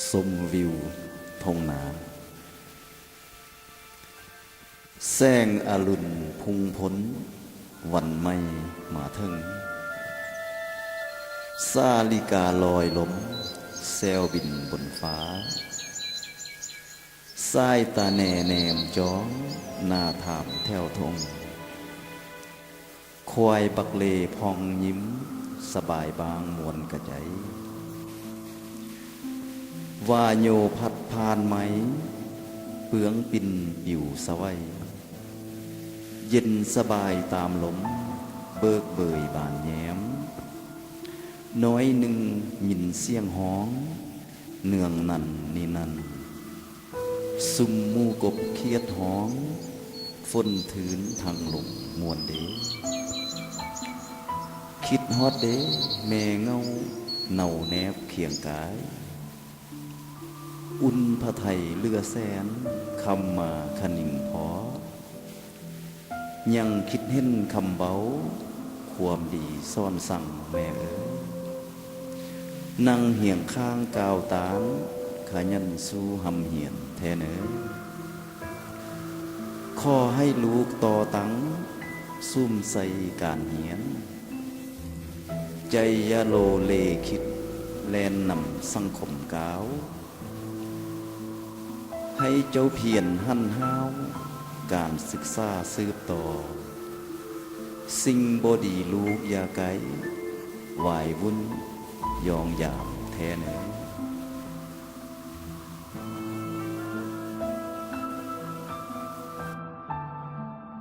ชมวิวทงนาแสงอรุณพุ่งพ้นวันไม่มาถึงซาลิกาลอยล้มแซวบินบนฟ้าสายตาแน่แนมจ้องหน้าถามแถวทงควายบักเลพองยิ้มสบายบางมวนกระใจว่าโยพัดพานไหมเปื้องปินปิวสวัยเย็นสบายตามลมเบิกเบยบานแย้มน้อยหนึ่งยินเสียงห้องเนืองนั่นนี่นั่นซุ่มมูกบเคียดห้องฝนถืนทางลมมวนเดคิดฮอดเดแม่เงาเน่าแนบเคียงกายอุ่นพระไทยเลือแสนคำมาคนิ่งพอยังคิดเห็นคำเบาความดีซ่อนสั่งแม่เอ๋ยนั่งเหี่ยงข้างกาวตานขยันสู้หำเหียนแทนเอ๋ยขอให้ลูกต่อตังซุ่มใส่การเหียนใจยาโลเลคิดแลนนำสังคมกาวให้เจ้าเพียรหั่นห้าวการศึกษาสืบต่อสิ่งบดีลูกอย่าไกลวายวุ่นยองยามแท้เนอ